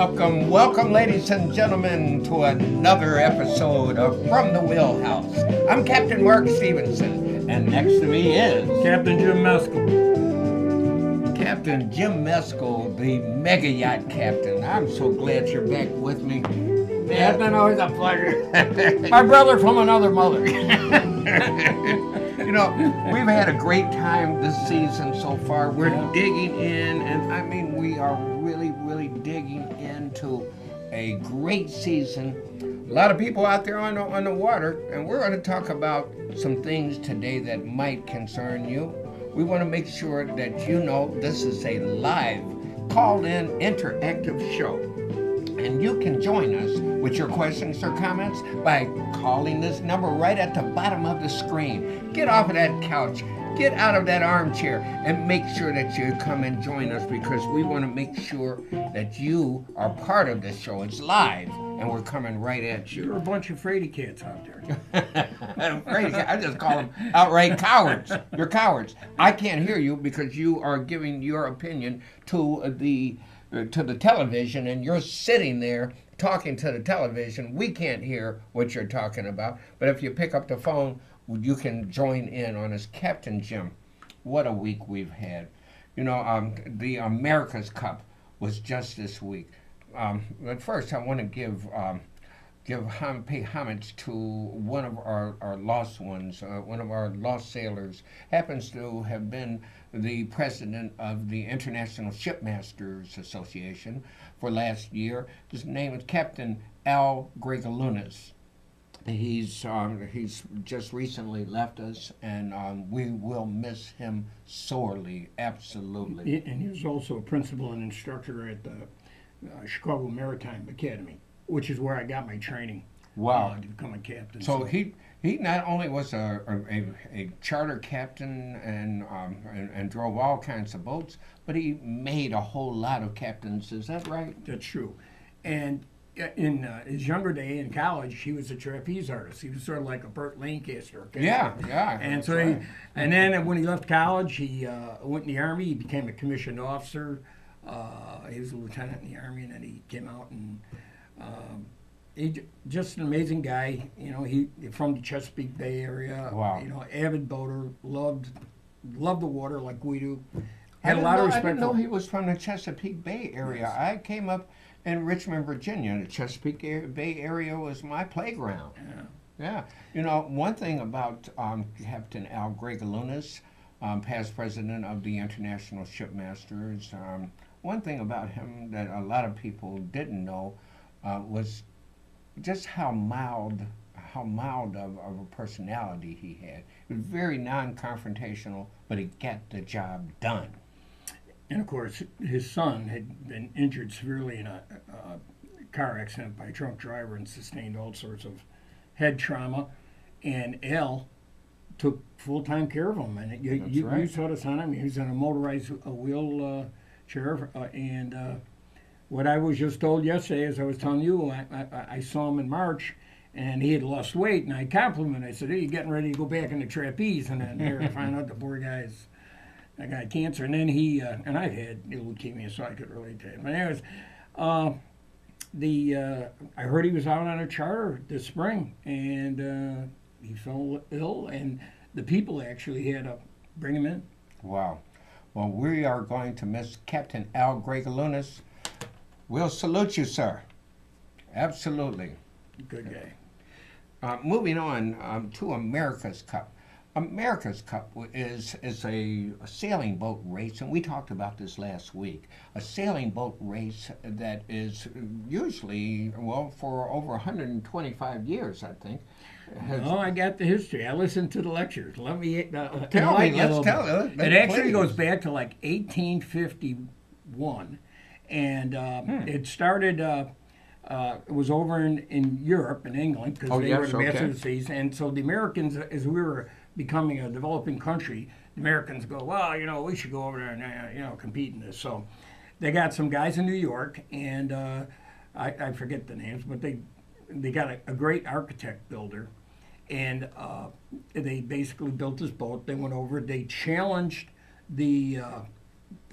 Welcome, ladies and gentlemen, to another episode of From the Wheelhouse. I'm Captain Mark Stevenson, and next to me is Captain Jim Mescall. Captain Jim Mescall, the mega yacht captain. I'm so glad you're back with me. It's been always a pleasure. My brother from another mother. You know, we've had a great time this season so far. We're digging in, and I mean, we are really digging into a great season. A lot of people out there on the water, and we're going to talk about some things today that might concern you. We want to make sure that you know this is a live, called-in, interactive show. And you can join us with your questions or comments by calling this number right at the bottom of the screen. Get off of that couch, get out of that armchair, and make sure that you come and join us, because we want to make sure that you are part of this show. It's live, and we're coming right at you. You're a bunch of fraidy cats out there. Fraidy cats. I just call them outright cowards. You're cowards. I can't hear you because you are giving your opinion to the television, and you're sitting there talking to the television. We can't hear what you're talking about, but if you pick up the phone, you can join in on us. Captain Jim, what a week we've had. You know, the America's Cup was just this week. But first, I want to pay homage to one of our lost ones. One of our lost sailors happens to have been the president of the International Shipmasters Association for last year. His name is Captain Al Gregalunas. He's just recently left us, and we will miss him sorely, absolutely. And he was also a principal and instructor at the Chicago Maritime Academy, which is where I got my training. Wow. To become a captain. So he not only was a charter captain and drove all kinds of boats, but he made a whole lot of captains. Is that right? That's true. And in his younger day in college, he was a trapeze artist. He was sort of like a Burt Lancaster. Okay? Yeah. And so and then when he left college, he went in the Army. He became a commissioned officer. He was a lieutenant in the Army, and then he came out and he's just an amazing guy. You know, he from the Chesapeake Bay area. Wow. You know, avid boater, loved the water like we do. Had a lot of respect. I didn't know he was from the Chesapeake Bay area. Yes. I came up in Richmond, Virginia. The Chesapeake Bay area was my playground. Yeah. You know, one thing about Captain Al Gregalunas, past president of the International Shipmasters, one thing about him that a lot of people didn't know was just how mild of a personality he had. He was very non-confrontational, but he got the job done. And of course, his son had been injured severely in a car accident by a drunk driver and sustained all sorts of head trauma. And Al took full-time care of him. And you saw this on him. He was in a motorized wheelchair. And what I was just told yesterday, as I was telling you, I saw him in March, and he had lost weight. And I complimented him. I said, "Hey, you're getting ready to go back into trapeze." And then there I found out the poor guy's... I got cancer, and then he and I've had leukemia, so I could relate to it. But anyways, I heard he was out on a charter this spring, and he fell ill, and the people actually had to bring him in. Wow. Well, we are going to miss Captain Al Gregalunas. We'll salute you, sir. Absolutely. Good guy. Moving on to America's Cup. America's Cup is a sailing boat race, and we talked about this last week. A sailing boat race that is usually, well, for over 125 years, I think. Oh, I got the history. I listened to the lectures. Let me tell me. Let's tell it. It actually goes back to like 1851, and it started. It was over in Europe, in England, because they were the masters of the seas, and so the Americans, as we were becoming a developing country, the Americans go, well, you know, we should go over there and compete in this. So they got some guys in New York, and I forget the names, but they got a great architect builder, and they basically built this boat. They went over, they challenged the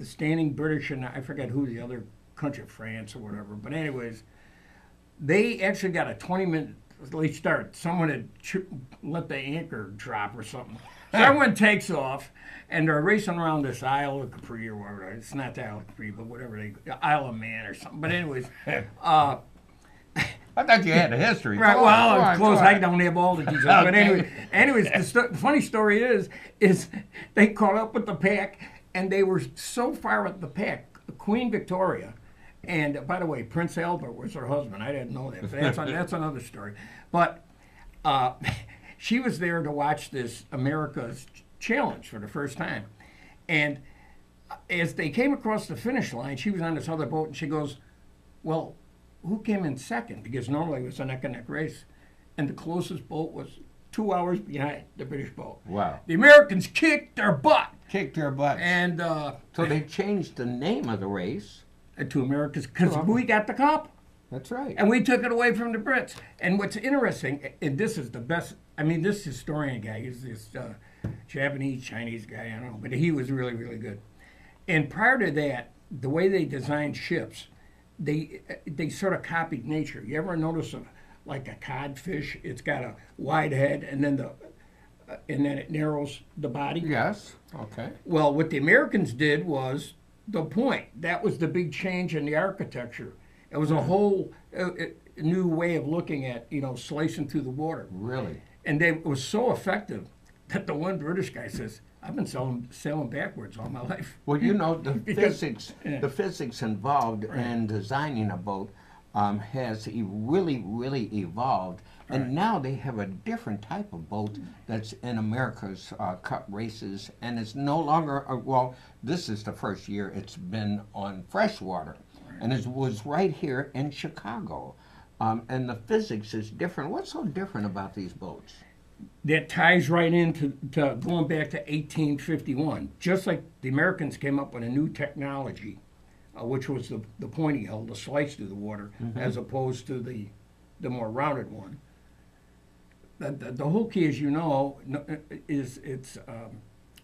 standing British, and I forget who the other country of France or whatever. But anyways, they actually got a 20-minute late start. Someone had let the anchor drop or something. So everyone takes off, and they're racing around this Isle of Capri or whatever. It's not the Isle of Capri, but whatever Isle of Man or something. But anyways, I thought you had a history. right. Go Well, on, it's close. go on. I don't have all the details. But anyways, the funny story is they caught up with the pack, and they were so far with the pack. Queen Victoria, and by the way, Prince Albert was her husband. I didn't know that. But that's another story. But she was there to watch this America's Challenge for the first time, and as they came across the finish line, she was on this other boat, and she goes, "Well, who came in second?" Because normally it was a neck-and-neck race, and the closest boat was 2 hours behind the British boat. Wow. The Americans kicked their butt. Kicked their butts. And so they changed the name of the race. to America's, because we got the cup. That's right. And we took it away from the Brits. And what's interesting, and this is the best, I mean, this historian guy, he's this Japanese, Chinese guy, I don't know, but he was really, really good. And prior to that, the way they designed ships, they sort of copied nature. You ever notice like a codfish? It's got a wide head, and then it narrows the body. Yes. Okay. Well, what the Americans did was the point. That was the big change in the architecture. It was a whole new way of looking at, slicing through the water. Really? And it was so effective that the one British guy says, "I've been sailing backwards all my life." Well, the Because- the physics involved in designing a boat has really, really evolved. And now they have a different type of boat that's in America's Cup races, and it's no longer, this is the first year it's been on freshwater. And it was right here in Chicago. And the physics is different. What's so different about these boats? That ties right into going back to 1851. Just like the Americans came up with a new technology, which was the pointy hull, the slice through the water, as opposed to the more rounded one. The whole key, as you know, is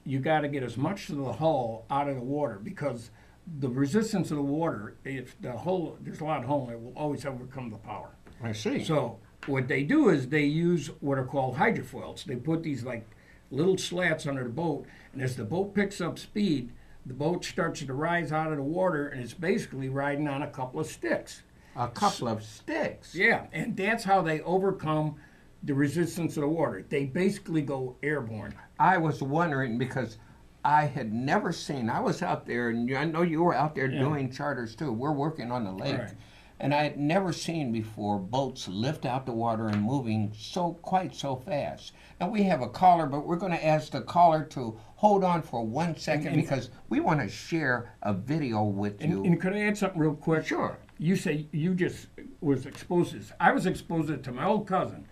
you got to get as much of the hull out of the water, because the resistance of the water, if there's a lot of hull, it will always overcome the power. I see. So what they do is they use what are called hydrofoils. They put these like little slats under the boat, and as the boat picks up speed, the boat starts to rise out of the water, and it's basically riding on a couple of sticks. A couple of sticks. Yeah, and that's how they overcome the resistance of the water. They basically go airborne. I was wondering because I had never seen, I was out there, and I know you were out there doing charters too. We're working on the lake. Right. And I had never seen before boats lift out the water and moving quite so fast. And we have a caller, but we're going to ask the caller to hold on for 1 second because we want to share a video with you. And could I add something real quick? Sure. You say you just was exposed to this. I was exposed to it to my old cousin,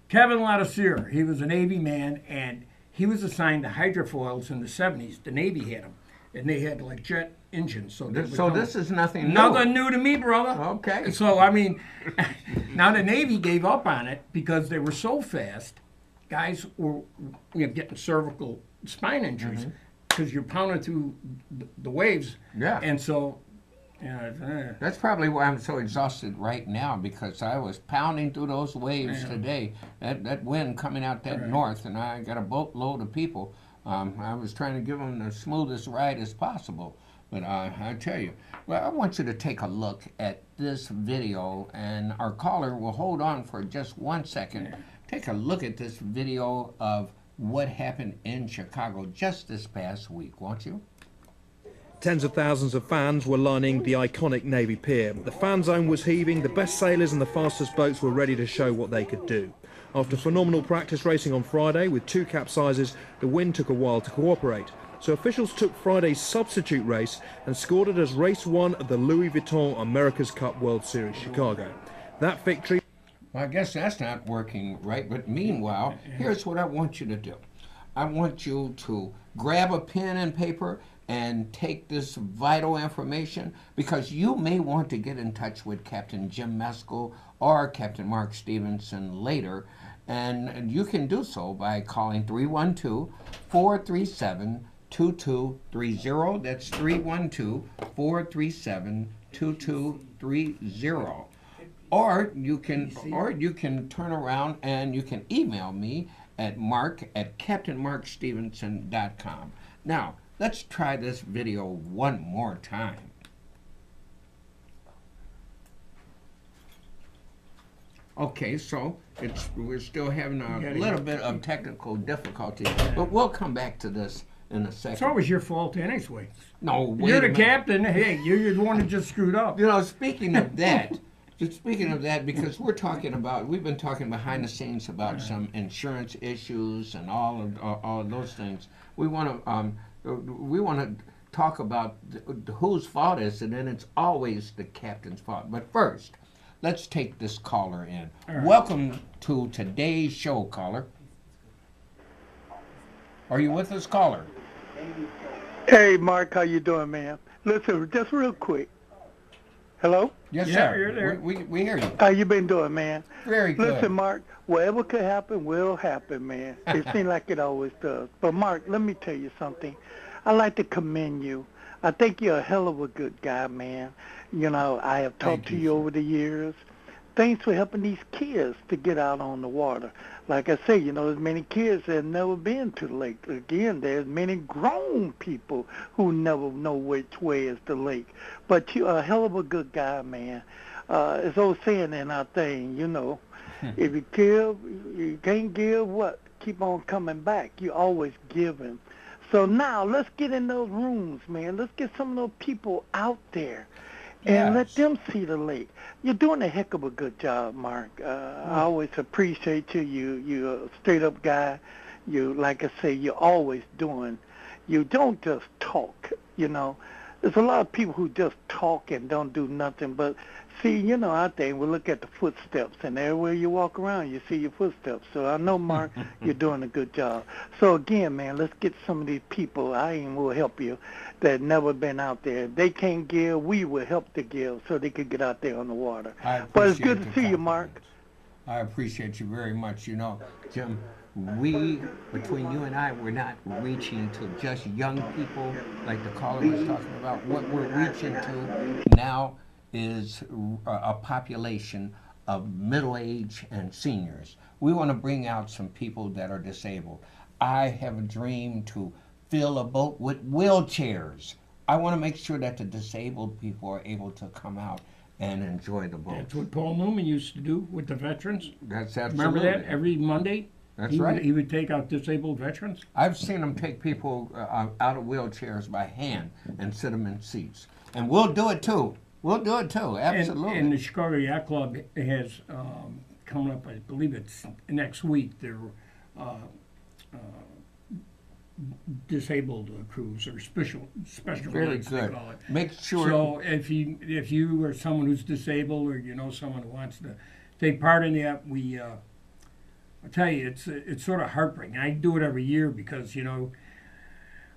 Kevin Lattissier. He was a Navy man, and he was assigned to hydrofoils in the 70s. The Navy had them, and they had like jet engines. So this is nothing new. Nothing new to me, brother. Okay. So, I mean, now the Navy gave up on it because they were so fast. Guys were getting cervical spine injuries because you're pounding through the waves. Yeah. And so, That's probably why I'm so exhausted right now, because I was pounding through those waves today. That wind coming out that north, and I got a boatload of people. I was trying to give them the smoothest ride as possible. But I tell you, well, I want you to take a look at this video, and our caller will hold on for just 1 second. Take a look at this video of what happened in Chicago just this past week, won't you? Tens of thousands of fans were lining the iconic Navy Pier. The fan zone was heaving, the best sailors and the fastest boats were ready to show what they could do. After phenomenal practice racing on Friday with 2 capsizes, the wind took a while to cooperate. So officials took Friday's substitute race and scored it as race 1 of the Louis Vuitton America's Cup World Series Chicago. That victory... Well, I guess that's not working right, but meanwhile, here's what I want you to do. I want you to grab a pen and paper and take this vital information, because you may want to get in touch with Captain Jim Mescall or Captain Mark Stevenson later, and you can do so by calling 312-437-2230. That's 312-437-2230. 2230. Or you can turn around and you can email me at mark@captainmarkstevenson.com. Now, let's try this video one more time. Okay, so we're still having a little bit of technical difficulty, but we'll come back to this in a second. It's always your fault anyway. No, wait You're a the minute. captain. Hey, you're the one who just screwed up. You know, speaking of that, because we've been talking behind the scenes about some insurance issues and all of those things. We want to talk about whose fault is it, and it's always the captain's fault. But first, let's take this caller in. Right. Welcome to today's show, caller. Are you with us, caller? Hey, Mark, how you doing, man? Listen, just real quick. Hello? Yes, yeah, sir. You're there. We hear you. How you been doing, man? Very good. Listen, Mark, whatever could happen will happen, man. It seems like it always does. But, Mark, let me tell you something. I'd like to commend you. I think you're a hell of a good guy, man. You know, I have talked to you over the years. Thanks for helping these kids to get out on the water. Like I say, you know, there's many kids that have never been to the lake. Again, there's many grown people who never know which way is the lake. But you're a hell of a good guy, man. It's old saying in our thing, you know, if you give, you can't give what? Keep on coming back. You're always giving. So now let's get in those rooms, man. Let's get some of those people out there. And let them see the lake. You're doing a heck of a good job, Mark. I always appreciate you. You're a straight-up guy. You, like I say, you're always doing. You don't just talk, you know. There's a lot of people who just talk and don't do nothing. But, see, you know, I think we look at the footsteps, and everywhere you walk around, you see your footsteps. So I know, Mark, you're doing a good job. So, again, man, let's get some of these people, I even will help you, that never been out there. If they can't give, we will help to give so they can get out there on the water. But it's good to see you, Mark. I appreciate you very much. You know, Jim, between you and I, we're not reaching to just young people like the caller was talking about. What we're reaching to now is a population of middle age and seniors. We want to bring out some people that are disabled. I have a dream to fill a boat with wheelchairs. I want to make sure that the disabled people are able to come out and enjoy the boat. That's what Paul Newman used to do with the veterans. That's absolutely. Remember that? Every Monday? That's right. He would take out disabled veterans. I've seen him take people out of wheelchairs by hand and sit them in seats. And we'll do it too. We'll do it too, absolutely. And the Chicago Yacht Club has, coming up, I believe it's next week, their disabled cruise, or special Very needs, good. they call it. Make sure. So if you are someone who's disabled, or you know someone who wants to take part in that, I tell you, it's sort of heartbreaking. I do it every year because, you know,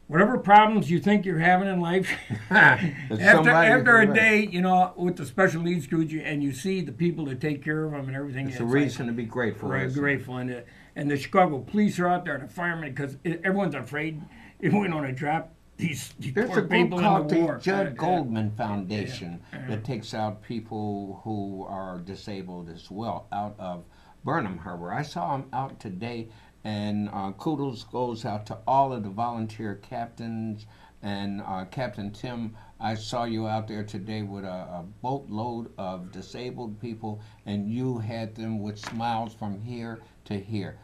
whatever problems you think you're having in life, after a day, you know, with the special needs crew, and you see the people that take care of them and everything. It's a reason to be grateful. Right, grateful. And the Chicago police are out there, the firemen, because everyone's afraid if we don't drop these poor people in the war. There's a Judd Goldman Foundation that takes out people who are disabled as well out of Burnham Harbor. I saw them out today, and kudos goes out to all of the volunteer captains. And Captain Tim, I saw you out there today with a boatload of disabled people, and you had them with smiles from here to here.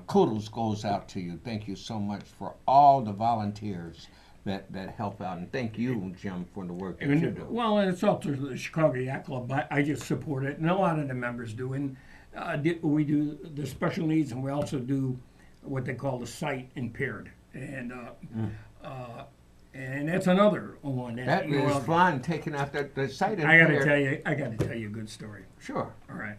Kudos goes out to you. Thank you so much for all the volunteers that help out. And thank you, Jim, for the work that you do. Well, and it's also the Chicago Yacht Club, but I just support it, and a lot of the members do. And we do the special needs, and we also do what they call the sight impaired. And and that's another one. That is fun, taking out the sight impaired. I got to tell you a good story. Sure. All right.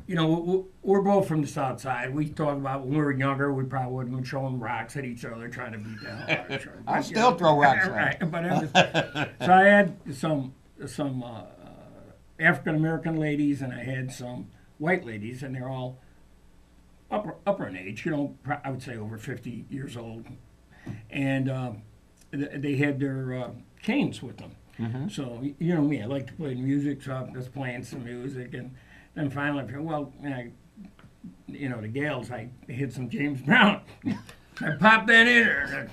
You know, we're both from the South Side. We talk about when we were younger, we probably would have been throwing rocks at each other, trying to beat the hell out of each other. I still throw rocks at you. Right. But so I had some African American ladies, and I had some white ladies, and they're all upper in age. You know, I would say over 50 years old, and they had their canes with them. So, you know me, I like to play music, so I'm just playing some music. And then finally, well, you know, the gals, I hit some James Brown. I popped that in there.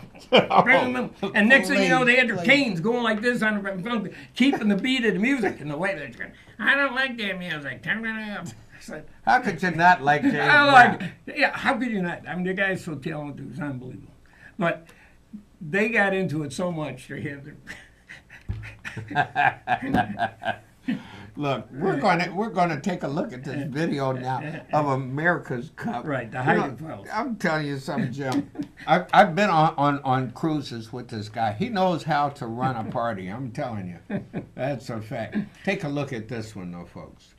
And next thing you know, they had their canes going like this on the keeping the beat of the music. And the way they're going, I don't like that music. Turn it up. Said, how could you not like James Brown? Yeah, how could you not? I mean, the guy's so talented, it's unbelievable. But they got into it so much, they had their... Look, we're gonna take a look at this video now of America's Cup. Right, the height of I'm telling you something, Jim. I've been on cruises with this guy. He knows how to run a party. I'm telling you, that's a fact. Take a look at this one, though, folks.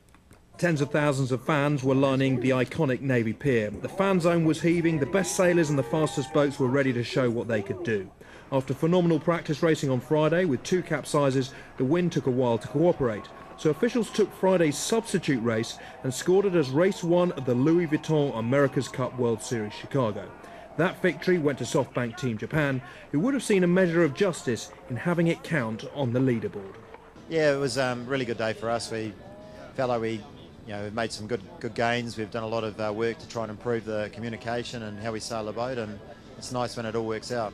Tens of thousands of fans were lining the iconic Navy Pier. The fan zone was heaving, the best sailors and the fastest boats were ready to show what they could do. After phenomenal practice racing on Friday with 2 capsizes, the wind took a while to cooperate. So officials took Friday's substitute race and scored it as race 1 of the Louis Vuitton America's Cup World Series Chicago. That victory went to SoftBank Team Japan, who would have seen a measure of justice in having it count on the leaderboard. Yeah, it was a really good day for us. We felt like we've made some good gains. We've done a lot of work to try and improve the communication and how we sail the boat, and it's nice when it all works out.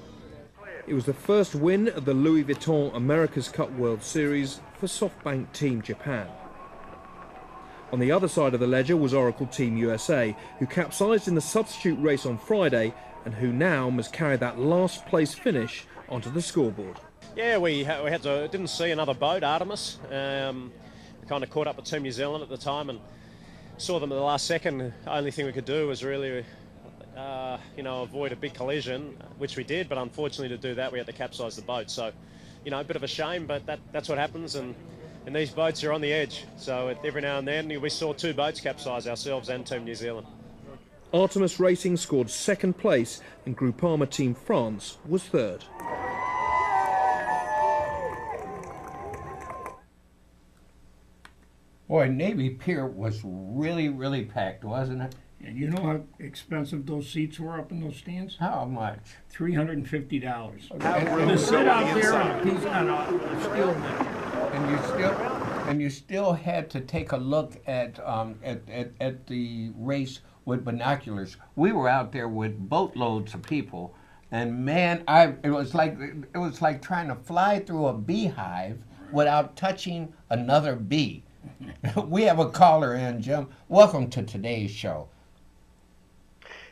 It was the first win of the Louis Vuitton America's Cup World Series for SoftBank Team Japan. On the other side of the ledger was Oracle Team USA, who capsized in the substitute race on Friday and who now must carry that last place finish onto the scoreboard. Yeah, we didn't see another boat, Artemis. We kind of caught up with Team New Zealand at the time and saw them at the last second. The only thing we could do was really avoid a big collision, which we did, but unfortunately to do that we had to capsize the boat. So, a bit of a shame, but that's what happens, and these boats are on the edge. So every now and then we saw 2 boats capsize, ourselves and Team New Zealand. Artemis Racing scored 2nd place and Groupama Team France was 3rd. Boy, Navy Pier was really, really packed, wasn't it? And you know how expensive those seats were up in those stands? How much? $350. To sit out there on a piece on a steel bench. And you still had to take a look at the race with binoculars. We were out there with boatloads of people, and man, it was like trying to fly through a beehive without touching another bee. We have a caller in, Jim. Welcome to today's show.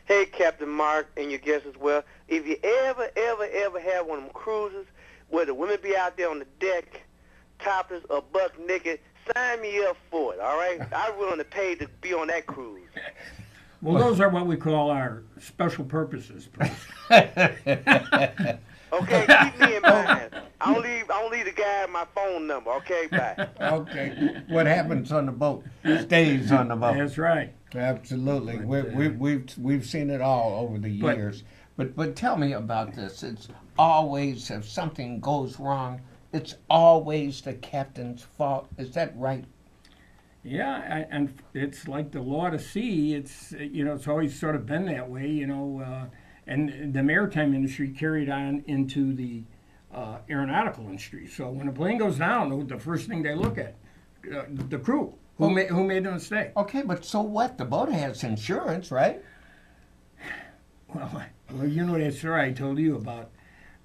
Hey, Captain Mark, and your guests as well. If you ever have one of them cruises where the women be out there on the deck, topless or buck naked, sign me up for it, all right? I'm willing to pay to be on that cruise. Well, those are what we call our special purposes. Okay, keep me in mind. I don't leave the guy my phone number. Okay, bye. Okay, what happens on the boat stays on the boat. That's right. Absolutely. We've seen it all over the years. But tell me about this. It's always, if something goes wrong, it's always the captain's fault. Is that right? Yeah, and it's like the law to sea. It's it's always sort of been that way. And the maritime industry carried on into the aeronautical industry. So when a plane goes down, the first thing they look at, the crew. Who made the mistake? Okay, but so what? The boat has insurance, right? Well, that story I told you about,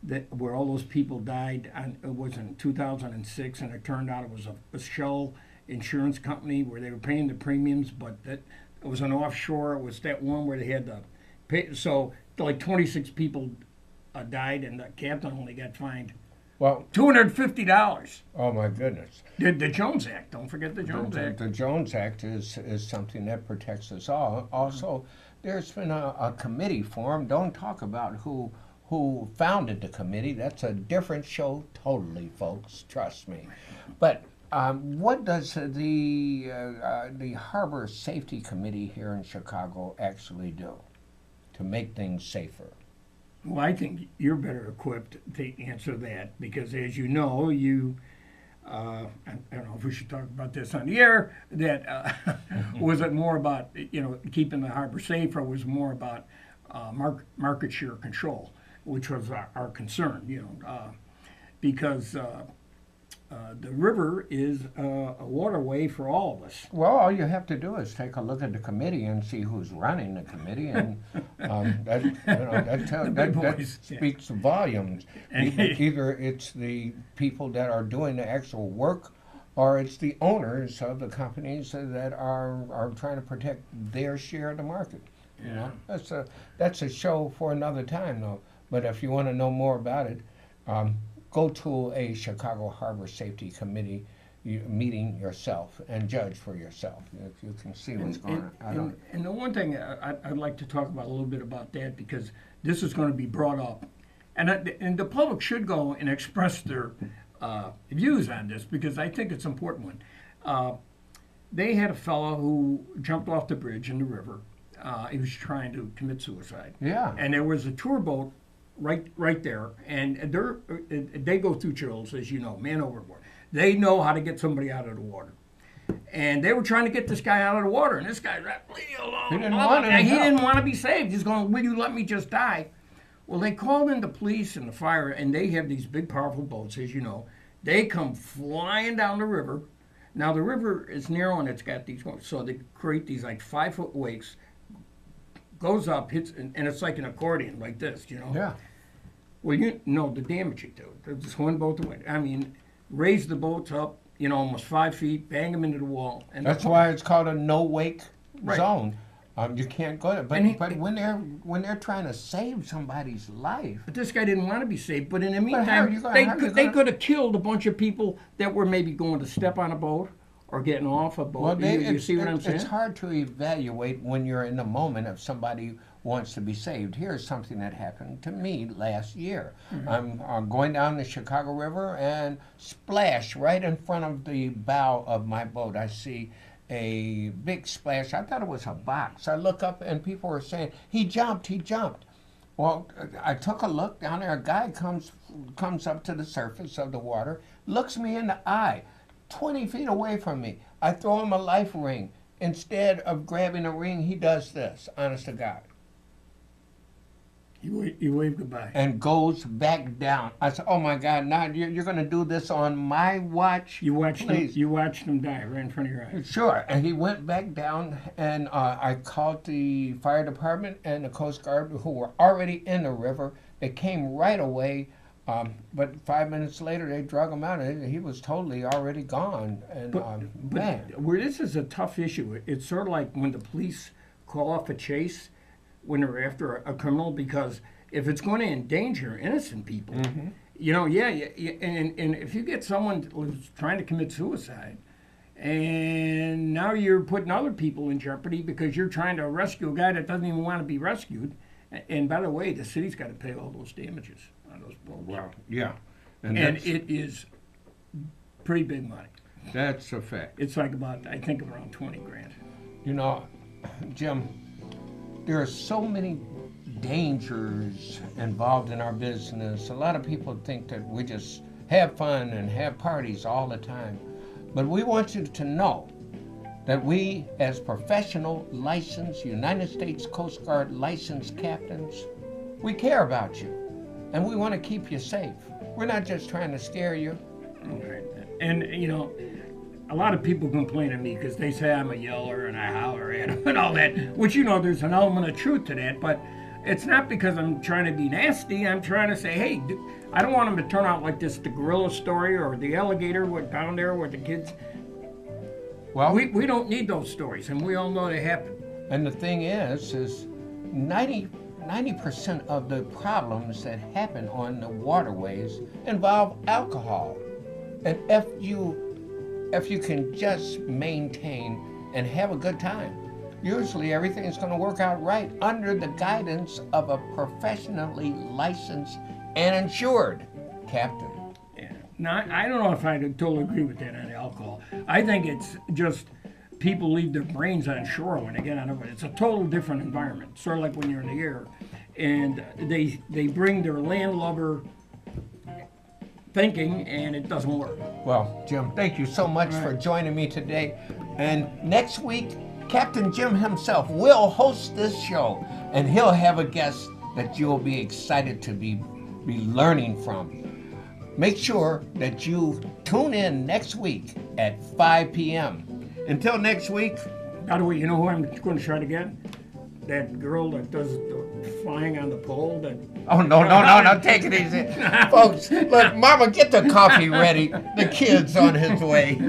that where all those people died. It was in 2006, and it turned out it was a shell insurance company where they were paying the premiums, but it was an offshore. It was that one where they had to pay. So like 26 people died, and the captain only got fined. Well, $250. Oh my goodness! The Jones Act. Don't forget the Jones Act. The Jones Act is something that protects us all. Also, there's been a committee formed. Don't talk about who founded the committee. That's a different show, totally, folks. Trust me. But what does the Harbor Safety Committee here in Chicago actually do to make things safer? Well, I think you're better equipped to answer that because, as you know, I don't know if we should talk about this on the air, that was it more about, keeping the harbor safe, or was it more about market share control, which was our concern, because the river is a waterway for all of us. Well, all you have to do is take a look at the committee and see who's running the committee, and that speaks volumes. Either it's the people that are doing the actual work, or it's the owners of the companies that are trying to protect their share of the market. You know, that's a show for another time, though. But if you want to know more about it, go to a Chicago Harbor Safety Committee meeting yourself and judge for yourself if you can see what's going on. And the one thing I'd like to talk about a little bit about that, because this is going to be brought up, and the public should go and express their views on this, because I think it's an important one. They had a fellow who jumped off the bridge in the river. He was trying to commit suicide. Yeah. And there was a tour boat right there, and they go through chills, as you know, man overboard. They know how to get somebody out of the water. And they were trying to get this guy out of the water, and this guy's like, leave me alone. He didn't want any He help. didn't want to be saved. He's going, will you let me just die? Well, they called in the police and the fire, and they have these big, powerful boats, as you know. They come flying down the river. Now, the river is narrow, and it's got these, so they create these like 5-foot wakes, goes up, hits, and it's like an accordion, like this, you know? Yeah. Well, you know the damage it did. Just one boat to win. I mean, raise the boats up, you know, almost 5 feet, bang them into the wall. And That's why it's called a no-wake Right. zone. You can't go there. But, And but when they're trying to save somebody's life, But this guy didn't want to be saved. But in the But how are meantime, you gonna- they how are you could, they gonna- could have killed a bunch of people that were maybe going to step on a boat or getting off a boat. well, you see what I'm saying? it's hard to evaluate when you're in the moment if somebody wants to be saved. Here's something that happened to me last year. Mm-hmm. I'm going down the Chicago River, and splash right in front of the bow of my boat. I see a big splash. I thought it was a box. I look up, and people were saying, he jumped. Well, I took a look down there. A guy comes up to the surface of the water, looks me in the eye, 20 feet away from me. I throw him a life ring. Instead of grabbing a ring, he does this, honest to God, You wave goodbye. and goes back down. I said, oh my God, now you're going to do this on my watch? You watched them. Please. You watched them die right in front of your eyes. Sure, and he went back down, and I called the fire department and the Coast Guard, who were already in the river. They came right away, but 5 minutes later they drug him out, and he was totally already gone. And man, Where this is a tough issue, it's sort of like when the police call off a chase when they're after a criminal, because if it's going to endanger innocent people, you know, and if you get someone who's trying to commit suicide, and now you're putting other people in jeopardy because you're trying to rescue a guy that doesn't even want to be rescued. And by the way, the city's got to pay all those damages on those boats. wow, yeah, And that's, it is pretty big money. that's a fact. It's like about, I think, around 20 grand. You know, Jim, there are so many dangers involved in our business. A lot of people think that we just have fun and have parties all the time. But we want you to know that we, as professional, licensed, United States Coast Guard licensed captains, we care about you. And we want to keep you safe. We're not just trying to scare you. Right. And, you know, a lot of people complain to me because they say I'm a yeller and I holler at them and all that, which, you know, there's an element of truth to that, but it's not because I'm trying to be nasty. I'm trying to say, hey, I don't want them to turn out like the gorilla story or the alligator went down there with the kids. Well, We don't need those stories, and we all know they happen. and the thing is 90% of the problems that happen on the waterways involve alcohol. And if you can just maintain and have a good time, usually everything is going to work out right under the guidance of a professionally licensed and insured captain. Yeah. Now, I don't know if I totally agree with that on alcohol. I think it's just people leave their brains on shore when they get on it. It's a total different environment, sort of like when you're in the air. And they bring their landlubber thinking, and it doesn't work. Well, Jim, thank you so much for joining me today. And next week, Captain Jim himself will host this show, and he'll have a guest that you'll be excited to be learning from. make sure that you tune in next week at 5 p.m. Until next week. By the way, you know who I'm going to try to get? That girl that does the flying on the pole. Oh, no, take it easy. Folks, look, Mama, get the coffee ready. The kid's on his way.